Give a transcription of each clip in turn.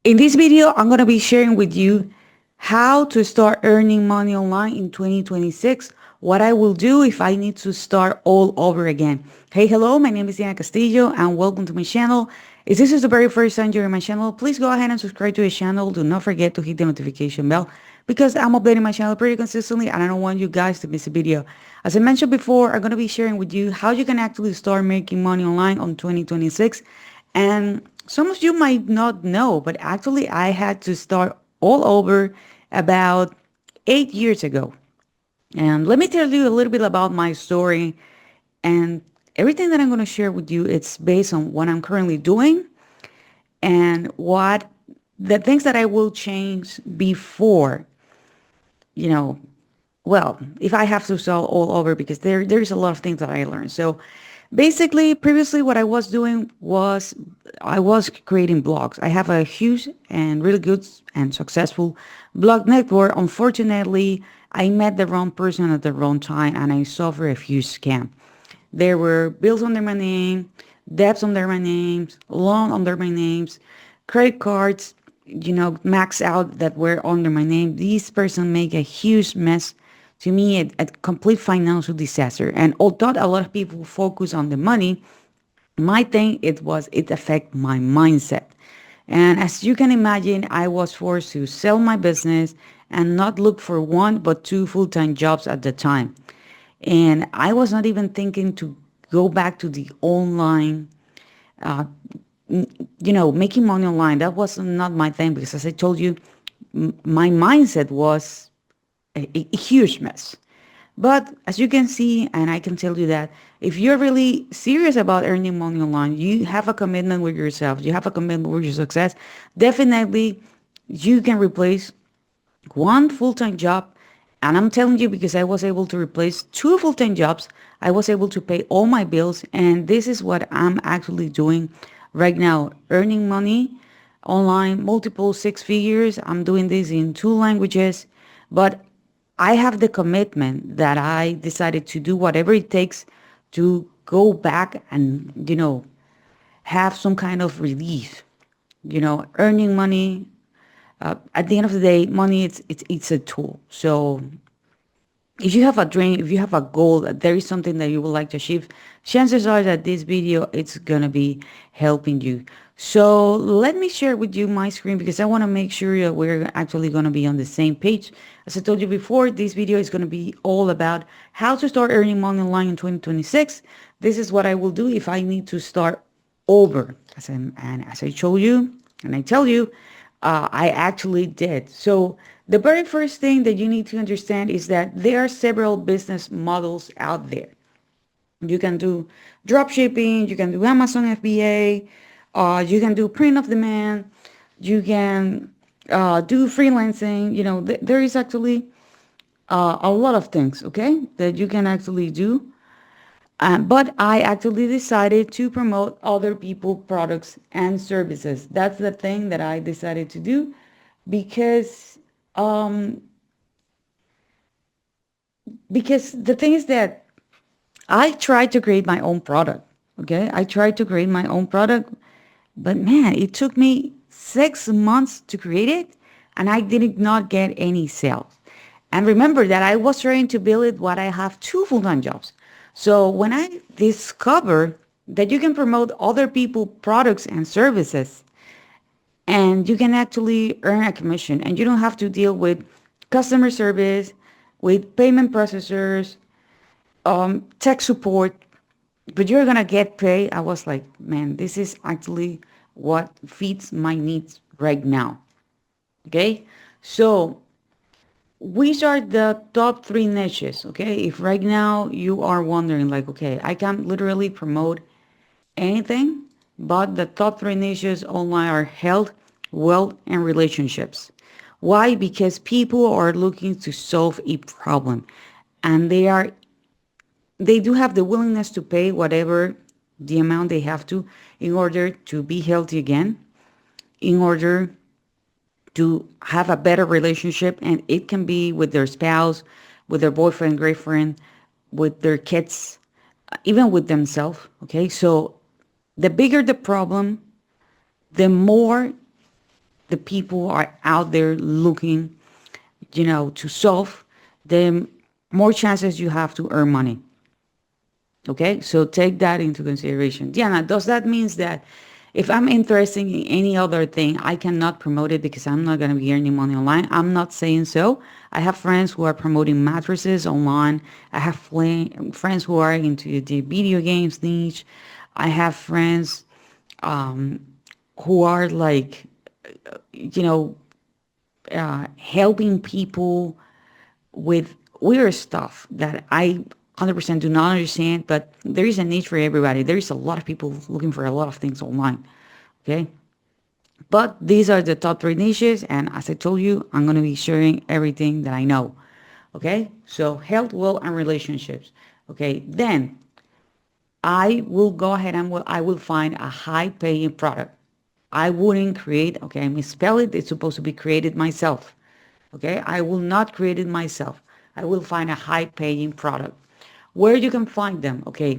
In this video, I'm going to be sharing with you how to start earning money online in 2026, what I will do if I need to start all over again. Hey, hello, my name is Diana Castillo and welcome to my channel. If this is the very first time you're in my channel, please go ahead and subscribe to the channel. Do not forget to hit the notification bell because I'm updating my channel pretty consistently and I don't want you guys to miss a video. As I mentioned before, I'm going to be sharing with you how you can actually start making money online on 2026. And some of you might not know, but actually I had to start all over about 8 years ago. And let me tell you a little bit about my story, and everything that I'm going to share with you, it's based on what I'm currently doing and what the things that I will change before, you know, well, if I have to start all over, because there's a lot of things that I learned. So basically, previously what I was doing was I was creating blogs. I have a huge and really good and successful blog network. Unfortunately, I met the wrong person at the wrong time and I suffered a huge scam. There were bills under my name, debts under my names, loan under my names, credit cards, max out that were under my name. These person make a huge mess to me, a complete financial disaster. And although a lot of people focus on the money, my thing it affect my mindset. And as you can imagine, I was forced to sell my business and not look for one but two full-time jobs at the time. And I was not even thinking to go back to the online, uh, making money online. That was not my thing because, as I told you, my mindset was a huge mess. But as you can see, and I can tell you that if you're really serious about earning money online, you have a commitment with yourself, you have a commitment with your success, definitely you can replace one full-time job. And I'm telling you, because I was able to replace two full-time jobs, I was able to pay all my bills. And this is what I'm actually doing right now, earning money online, multiple six figures. I'm doing this in two languages, but I have the commitment that I decided to do whatever it takes to go back and, have some kind of relief, earning money. At the end of the day, money, it's a tool. So if you have a dream, if you have a goal, that there is something that you would like to achieve, chances are that this video it's gonna be helping you. So let me share with you my screen because I want to make sure that we're actually going to be on the same page. As I told you before, this video is going to be all about how to start earning money online in 2026. This is what I will do if I need to start over. As I show you and I tell you, I actually did. So the very first thing that you need to understand is that there are several business models out there. You can do drop shipping, you can do Amazon FBA, you can do print of demand, you can do freelancing. There is actually a lot of things, okay, that you can actually do. But I actually decided to promote other people products and services. That's the thing that I decided to do because um because the thing is that I tried to create my own product. Okay, I tried to create my own product, but man, it took me 6 months to create it, and I did not get any sales. And remember that I was trying to build it while I have two full-time jobs. So when I discovered that you can promote other people products and services, and you can actually earn a commission, and you don't have to deal with customer service, with payment processors, tech support, but you're gonna get paid. I was like, man, this is actually what feeds my needs right now. Okay, so which are the top three niches? Okay, if right now you are wondering, like, okay, I can't literally promote anything, but the top three niches online are health, wealth, and relationships. Why? Because people are looking to solve a problem, and they do have the willingness to pay whatever the amount they have to in order to be healthy again, in order to have a better relationship. And it can be with their spouse, with their boyfriend, girlfriend, with their kids, even with themselves. Okay, so the bigger the problem, the more the people are out there looking, to solve, the more chances you have to earn money. Okay, so take that into consideration. Diana, does that means that if I'm interested in any other thing, I cannot promote it because I'm not going to be earning money online? I'm not saying so. I have friends who are promoting mattresses online. I have friends who are into the video games niche. I have friends who are like, you know, helping people with weird stuff that I 100% do not understand, but there is a niche for everybody. There is a lot of people looking for a lot of things online. Okay. But these are the top three niches. And as I told you, I'm going to be sharing everything that I know. Okay. So health, wealth, and relationships. Okay. Then I will go ahead and I will find a high paying product. I wouldn't create, okay, I misspell it. It's supposed to be created myself. Okay, I will not create it myself. I will find a high paying product. Where you can find them, okay,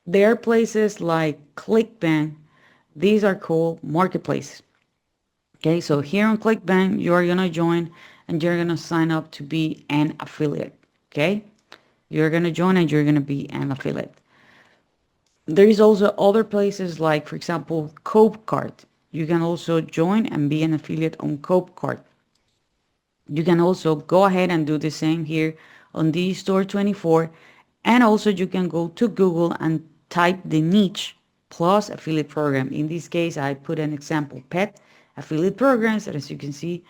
there are places like ClickBank. These are called marketplaces. Okay, so here on ClickBank, you're gonna join and you're gonna sign up to be an affiliate. Okay, you're gonna join and you're gonna be an affiliate. There is also other places like, for example, Copecard. You can also join and be an affiliate on Copecard. You can also go ahead and do the same here on Digistore24. And also you can go to Google and type the niche plus affiliate program. In this case, I put an example, pet affiliate programs. And as you can see,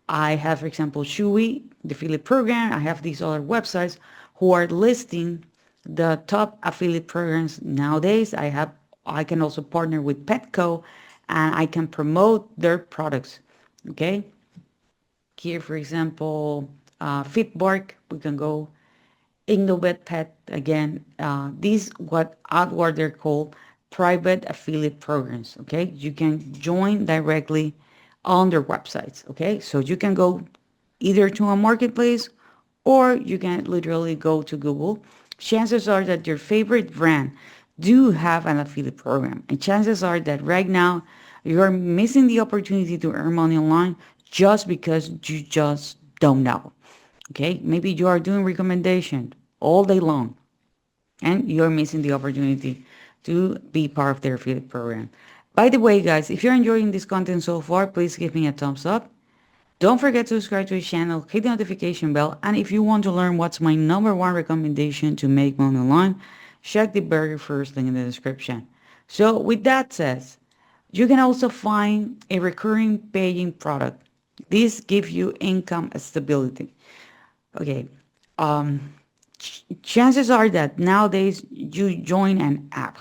I have, for example, Chewy, the affiliate program. I have these other websites who are listing the top affiliate programs nowadays. I can also partner with Petco and I can promote their products. Okay. Here, for example, Fitbark, we can go Innovet Pet again. These what they're called private affiliate programs. Okay, you can join directly on their websites. Okay, so you can go either to a marketplace or you can literally go to Google. Chances are that your favorite brand do have an affiliate program, and chances are that right now you're missing the opportunity to earn money online just because you just don't know. Okay, maybe you are doing recommendation all day long and you're missing the opportunity to be part of their affiliate program. By the way, guys, if you're enjoying this content so far, please give me a thumbs up. Don't forget to subscribe to the channel, hit the notification bell, and if you want to learn what's my number one recommendation to make money online, check the very first link in the description. So with that said, you can also find a recurring paying product. This gives you income stability. Okay. Chances are that nowadays you join an app.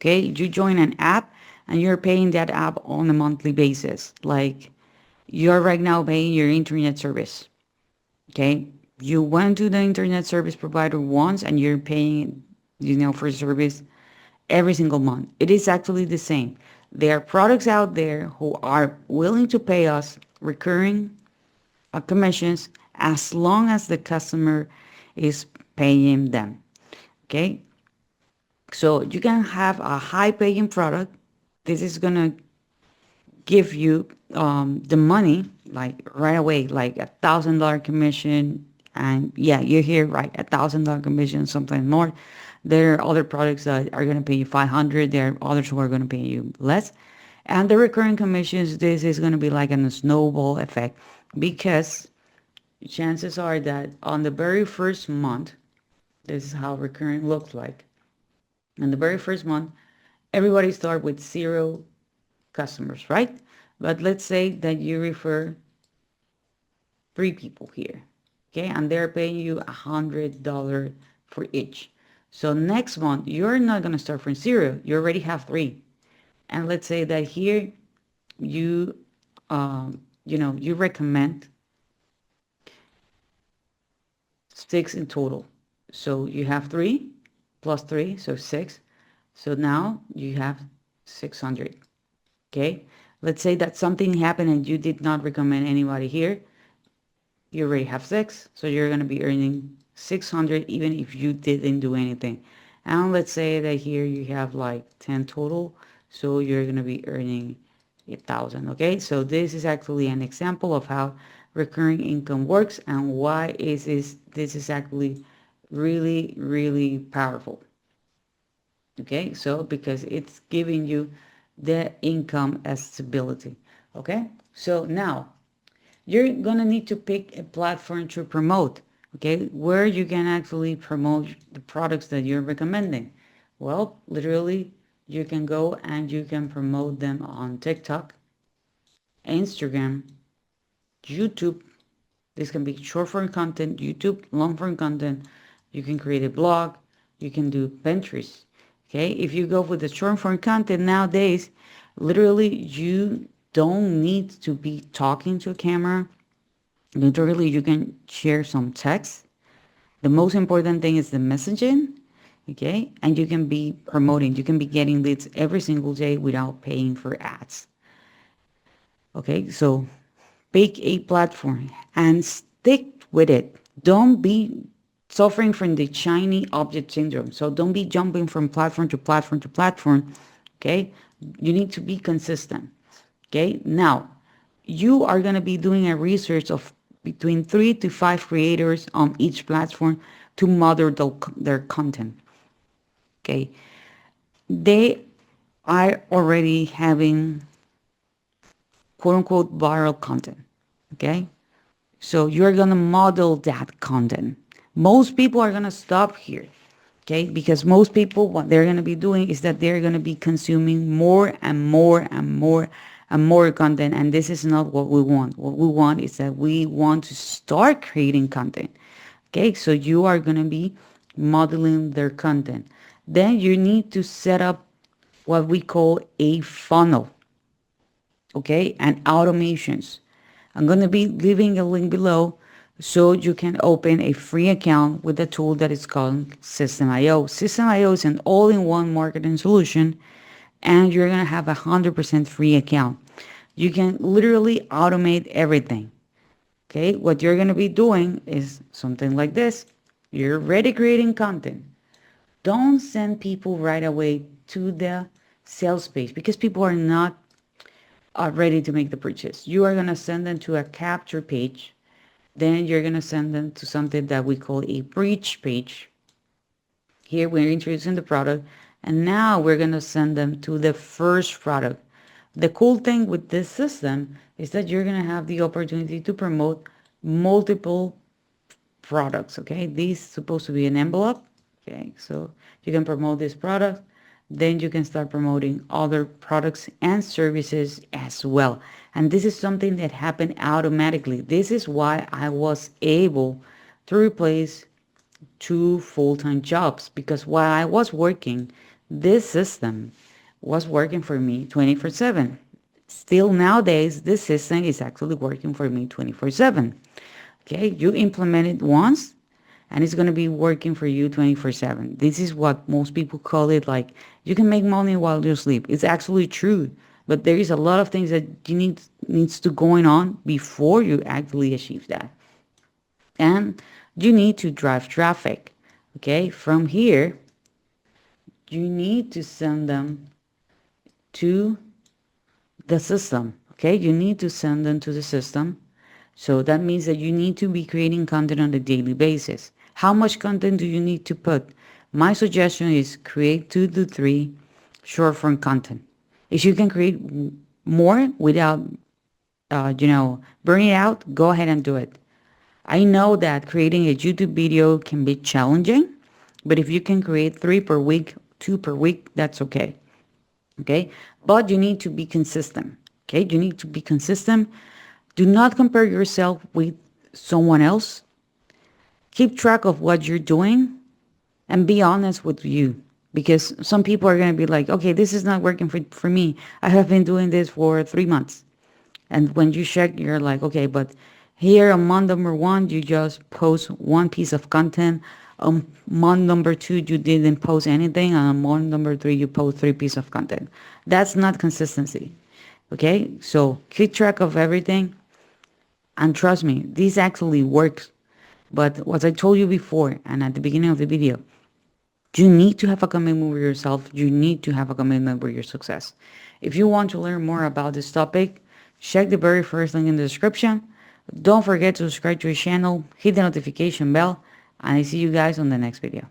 Okay. You join an app and you're paying that app on a monthly basis. Like you're right now paying your internet service. Okay. You went to the internet service provider once and you're paying, for service every single month. It is actually the same. There are products out there who are willing to pay us recurring commissions as long as the customer is paying them. Okay. So you can have a high paying product. This is going to give you the money like right away, like $1,000 commission. And yeah, you're here, right? $1,000 commission, something more. There are other products that are going to pay you 500. There are others who are going to pay you less. And the recurring commissions, this is going to be like a snowball effect because chances are that on the very first month, this is how recurring looks like. In the very first month, everybody start with 0 customers, right? But let's say that you refer 3 people here, okay? And they're paying you $100 for each. So next month, you're not going to start from 0. You already have 3. And let's say that here you, you recommend 6 in total. So you have 3 plus 3, so 6. So now you have 600. Okay. Let's say that something happened and you did not recommend anybody here. You already have 6. So you're going to be earning 600 even if you didn't do anything. And let's say that here you have like 10 total. So you're going to be earning 8,000. Okay, so this is actually an example of how recurring income works and why this is actually really, really powerful. Okay, so because it's giving you the income as stability. Okay, so now you're gonna need to pick a platform to promote. Okay, where you can actually promote the products that you're recommending. Well, literally, you can go and you can promote them on TikTok, Instagram, YouTube. This can be short form content, YouTube, long form content. You can create a blog. You can do Pinterest. Okay, if you go with the short form content nowadays, literally you don't need to be talking to a camera. Literally, you can share some text. The most important thing is the messaging. Okay, and you can be promoting. You can be getting leads every single day without paying for ads. Okay, so pick a platform and stick with it. Don't be suffering from the shiny object syndrome. So don't be jumping from platform to platform to platform. Okay, you need to be consistent. Okay, now you are going to be doing a research of between 3 to 5 creators on each platform to model their content. Okay, they are already having quote unquote viral content. Okay, so you're going to model that content. Most people are going to stop here. Okay, because most people, what they're going to be doing is that they're going to be consuming more and more and more and more content. And this is not what we want. What we want is that we want to start creating content. Okay, so you are going to be modeling their content. Then you need to set up what we call a funnel. Okay, and automations. I'm going to be leaving a link below so you can open a free account with a tool that is called System.io. System.io is an all-in-one marketing solution, and you're going to have 100% free account. You can literally automate everything. Okay, what you're going to be doing is something like this. You're already creating content. Don't send people right away to the sales page because people are not are ready to make the purchase. You are going to send them to a capture page. Then you're going to send them to something that we call a bridge page. Here we're introducing the product. And now we're going to send them to the first product. The cool thing with this system is that you're going to have the opportunity to promote multiple products. Okay, this is supposed to be an envelope. Okay, so you can promote this product, then you can start promoting other products and services as well. And this is something that happened automatically. This is why I was able to replace 2 full-time jobs, because while I was working, this system was working for me 24/7. Still nowadays, this system is actually working for me 24/7. Okay, you implement it once and it's going to be working for you 24/7. This is what most people call it, like you can make money while you sleep. It's actually true, but there is a lot of things that you needs to going on before you actually achieve that. And you need to drive traffic. Okay, from here you need to send them to the system. Okay, you need to send them to the system. So that means that you need to be creating content on a daily basis. How much content do you need to put? My suggestion is create 2 to 3 short form content. If you can create more without, burning it out, go ahead and do it. I know that creating a YouTube video can be challenging, but if you can create 3 per week, 2 per week, that's okay. Okay, but you need to be consistent. Okay, you need to be consistent. Do not compare yourself with someone else. Keep track of what you're doing and be honest with you, because some people are going to be like, okay, this is not working for me. I have been doing this for 3 months. And when you check, you're like, okay, but here on month number 1, you just post one piece of content. On month number 2, you didn't post anything. And on month number 3, you post 3 pieces of content. That's not consistency. Okay, so keep track of everything. And trust me, this actually works. But what I told you before and at the beginning of the video, You need to have a commitment with yourself. You need to have a commitment with your success. If you want to learn more about this topic, check the very first link in the description. Don't forget to subscribe to the channel, hit the notification bell, and I see you guys on the next video.